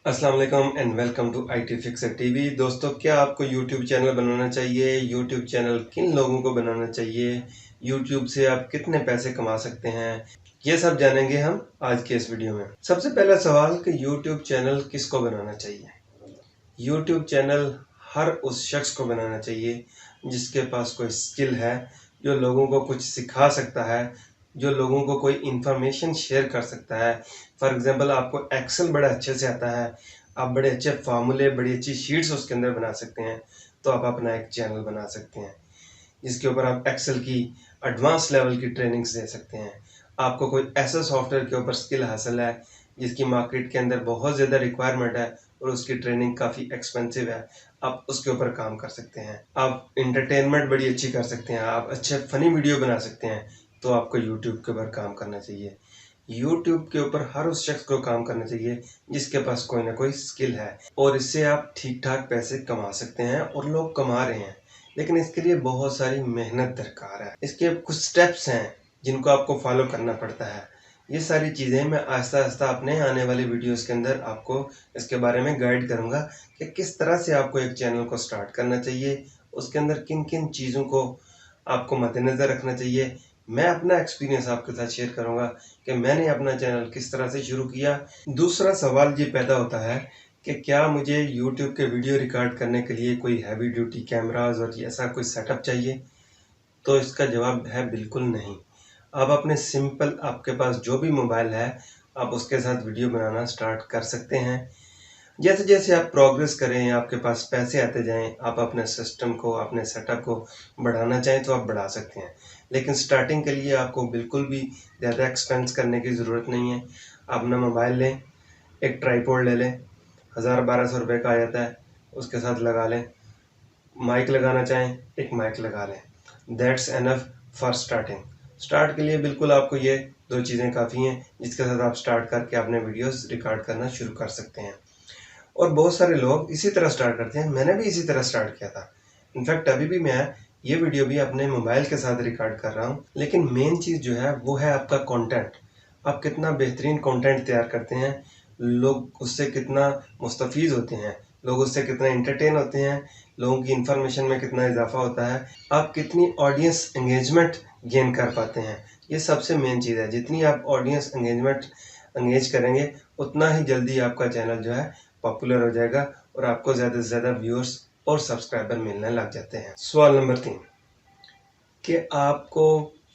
अस्सलाम वालेकुम and welcome to ITFIXER TV. दोस्तों, क्या आपको यूट्यूब चैनल बनाना चाहिए? यूट्यूब चैनल किन लोगों को बनाना चाहिए? यूट्यूब से आप कितने पैसे कमा सकते हैं? ये सब जानेंगे हम आज के इस वीडियो में। सबसे पहला सवाल कि यूट्यूब चैनल किसको बनाना चाहिए? यूट्यूब चैनल हर उस शख्स को बनाना चाहिए जिसके पास कोई स्किल है, जो लोगों को कुछ सिखा सकता है, जो लोगों को कोई इन्फॉर्मेशन शेयर कर सकता है। फॉर एग्जांपल, आपको एक्सेल बड़ा अच्छे से आता है, आप बड़े अच्छे फार्मूले, बड़ी अच्छी शीट्स उसके अंदर बना सकते हैं, तो आप अपना एक चैनल बना सकते हैं जिसके ऊपर आप एक्सेल की एडवांस लेवल की ट्रेनिंग्स दे सकते हैं। आपको कोई ऐसा सॉफ्टवेयर के ऊपर स्किल हासिल है जिसकी मार्केट के अंदर बहुत ज़्यादा रिक्वायरमेंट है और उसकी ट्रेनिंग काफ़ी एक्सपेंसिव है, आप उसके ऊपर काम कर सकते हैं। आप इंटरटेनमेंट बड़ी अच्छी कर सकते हैं, आप अच्छे फ़नी वीडियो बना सकते हैं, तो आपको यूट्यूब के ऊपर काम करना चाहिए। यूट्यूब के ऊपर हर उस शख्स को काम करना चाहिए जिसके पास कोई ना कोई स्किल है, और इससे आप ठीक ठाक पैसे कमा सकते हैं और लोग कमा रहे हैं। लेकिन इसके लिए बहुत सारी मेहनत दरकार है। इसके कुछ स्टेप्स हैं जिनको आपको फॉलो करना पड़ता है। ये सारी चीज़ें मैं आहिस्ता आहिस्ता अपने आने वाले वीडियोस के अंदर आपको इसके बारे में गाइड करूँगा कि किस तरह से आपको एक चैनल को स्टार्ट करना चाहिए, उसके अंदर किन किन चीज़ों को आपको मद्देनज़र रखना चाहिए। मैं अपना एक्सपीरियंस आपके साथ शेयर करूँगा कि मैंने अपना चैनल किस तरह से शुरू किया। दूसरा सवाल ये पैदा होता है कि क्या मुझे यूट्यूब के वीडियो रिकॉर्ड करने के लिए कोई हैवी ड्यूटी कैमराज और ऐसा कोई सेटअप चाहिए? तो इसका जवाब है बिल्कुल नहीं। आप अपने सिंपल, आपके पास जो भी मोबाइल है, आप उसके साथ वीडियो बनाना स्टार्ट कर सकते हैं। जैसे जैसे आप प्रोग्रेस करें, आपके पास पैसे आते जाएं, आप अपने सिस्टम को, अपने सेटअप को बढ़ाना चाहें तो आप बढ़ा सकते हैं। लेकिन स्टार्टिंग के लिए आपको बिल्कुल भी ज़्यादा एक्सपेंस करने की ज़रूरत नहीं है। आप अपना मोबाइल लें, एक ट्राईपोड ले लें, 1000-1200 रुपये का आ जाता है, उसके साथ लगा लें। माइक लगाना चाहें, एक माइक लगा लें। That's enough for starting. Start के लिए बिल्कुल आपको ये दो चीज़ें काफ़ी हैं जिसके साथ आप स्टार्ट करके अपने वीडियोस रिकॉर्ड करना शुरू कर सकते हैं। और बहुत सारे लोग इसी तरह स्टार्ट करते हैं। मैंने भी इसी तरह स्टार्ट किया था। इनफैक्ट अभी भी मैं ये वीडियो भी अपने मोबाइल के साथ रिकॉर्ड कर रहा हूँ। लेकिन मेन चीज़ जो है वो है आपका कंटेंट। आप कितना बेहतरीन कंटेंट तैयार करते हैं, लोग उससे कितना मुस्तफ़ीज़ होते हैं, लोग उससे कितना एंटरटेन होते हैं, लोगों की इन्फॉर्मेशन में कितना इजाफा होता है, आप कितनी ऑडियंस एंगेजमेंट गेन कर पाते हैं। ये सबसे मेन चीज़ है। जितनी आप ऑडियंस एंगेज करेंगे, उतना ही जल्दी आपका चैनल जो है पॉपुलर हो जाएगा और आपको ज़्यादा से ज़्यादा व्यूअर्स और सब्सक्राइबर मिलने लग जाते हैं। सवाल नंबर 3 कि आपको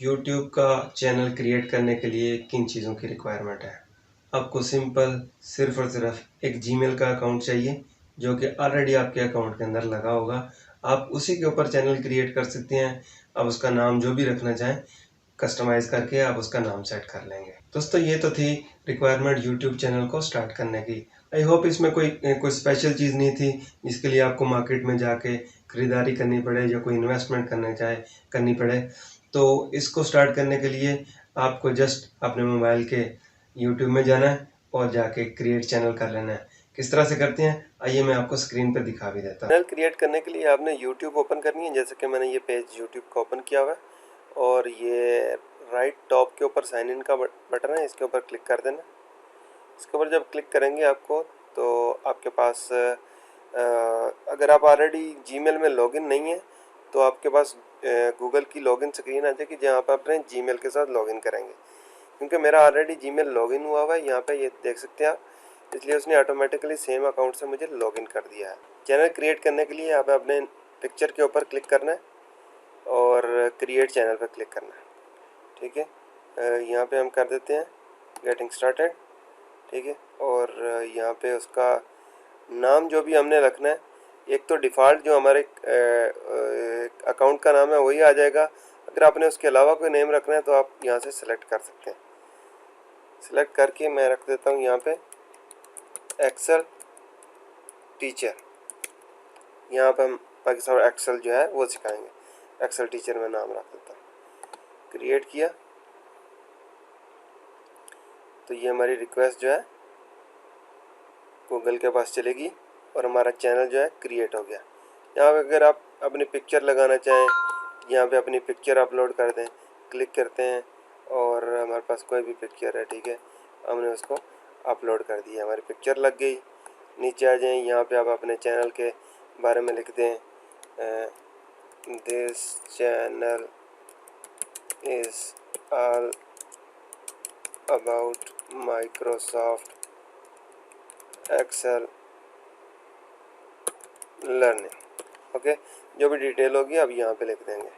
यूट्यूब का चैनल क्रिएट करने के लिए किन चीज़ों की रिक्वायरमेंट है? आपको सिंपल सिर्फ़ और सिर्फ एक जीमेल का अकाउंट चाहिए, जो कि ऑलरेडी आपके अकाउंट के अंदर लगा होगा। आप उसी के ऊपर चैनल क्रिएट कर सकते हैं। आप उसका नाम जो भी रखना चाहें, कस्टमाइज़ करके आप उसका नाम सेट कर लेंगे। दोस्तों, ये तो थी रिक्वायरमेंट यूट्यूब चैनल को स्टार्ट करने की। आई होप इसमें कोई स्पेशल चीज़ नहीं थी जिसके लिए आपको मार्केट में जाके खरीदारी करनी पड़े या कोई इन्वेस्टमेंट करनी पड़े। तो इसको स्टार्ट करने के लिए आपको जस्ट अपने मोबाइल के यूट्यूब में जाना है और जाके क्रिएट चैनल कर लेना है। किस तरह से करते हैं, आइए मैं आपको स्क्रीन पर दिखा भी देता हूँ। चैनल क्रिएट करने के लिए आपने यूट्यूब ओपन करनी है। जैसे कि मैंने ये पेज यूट्यूब का ओपन किया हुआ है और ये राइट टॉप के ऊपर साइन इन का बटन है, इसके ऊपर क्लिक कर देना। इसके ऊपर जब क्लिक करेंगे आपको, तो आपके पास अगर आप ऑलरेडी जीमेल में लॉगिन नहीं है तो आपके पास गूगल की लॉगिन स्क्रीन आ जाएगी जहाँ पर अपने जीमेल के साथ लॉगिन करेंगे। क्योंकि मेरा ऑलरेडी जीमेल लॉगिन हुआ हुआ है, यहाँ पे ये देख सकते हैं आप, इसलिए उसने ऑटोमेटिकली सेम अकाउंट से मुझे लॉगिन कर दिया है। चैनल क्रिएट करने के लिए यहाँ पे अपने पिक्चर के ऊपर क्लिक करना है और क्रिएट चैनल पर क्लिक करना है। ठीक है, यहाँ पे हम कर देते हैं गेटिंग स्टार्टेड। ठीक है, और यहाँ पे उसका नाम जो भी हमने रखना है, एक तो डिफ़ॉल्ट जो हमारे अकाउंट का नाम है वही आ जाएगा। अगर आपने उसके अलावा कोई नेम रखना है तो आप यहाँ से सेलेक्ट कर सकते हैं। सेलेक्ट करके मैं रख देता हूँ यहाँ पे एक्सेल टीचर। यहाँ पे हम बाकी सब एक्सेल जो है वो सिखाएंगे। एक्सेल टीचर में नाम रख देता हूँ। क्रिएट किया तो ये हमारी रिक्वेस्ट जो है गूगल के पास चलेगी और हमारा चैनल जो है क्रिएट हो गया। यहाँ पे अगर आप अपनी पिक्चर लगाना चाहें, यहाँ पे अपनी पिक्चर अपलोड कर दें, क्लिक करते हैं और हमारे पास कोई भी पिक्चर है, ठीक है, हमने उसको अपलोड कर दिया, हमारी पिक्चर लग गई। नीचे आ जाएं, यहाँ पे आप अपने चैनल के बारे में लिख दें, this channel is all about Microsoft Excel learning. Okay, जो भी डिटेल होगी आप यहाँ पे लिख देंगे।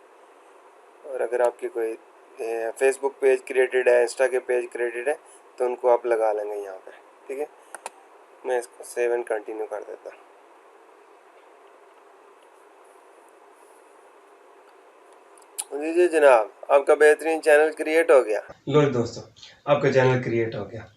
और अगर आपकी कोई फेसबुक पेज क्रिएटेड है, इंस्टा के पेज क्रिएटेड है, तो उनको आप लगा लेंगे यहाँ पे। ठीक है, मैं इसको सेव एंड कंटिन्यू कर देता हूँ। जी जनाब, आपका बेहतरीन चैनल क्रिएट हो गया। लो दोस्तों, आपका चैनल क्रिएट हो गया।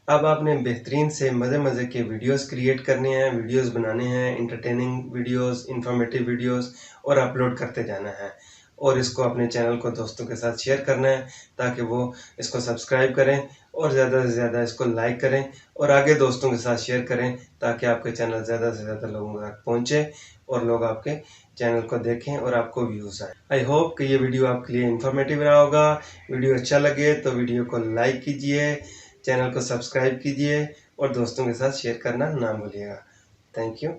अब आपने बेहतरीन से मज़े के वीडियोस क्रिएट करने हैं, वीडियोस बनाने हैं, इंटरटेनिंग वीडियोस, इंफॉर्मेटिव वीडियोस, और अपलोड करते जाना है। और इसको अपने चैनल को दोस्तों के साथ शेयर करना है ताकि वो इसको सब्सक्राइब करें और ज़्यादा से ज़्यादा इसको लाइक करें और आगे दोस्तों के साथ शेयर करें ताकि आपके चैनल ज़्यादा से ज़्यादा लोगों तक पहुँचे और लोग आपके चैनल को देखें और आपको व्यूज़ आए। आई होप कि ये वीडियो आपके लिए इन्फॉर्मेटिव रहा होगा। वीडियो अच्छा लगे तो वीडियो को लाइक कीजिए, चैनल को सब्सक्राइब कीजिए और दोस्तों के साथ शेयर करना ना भूलिएगा। Thank you.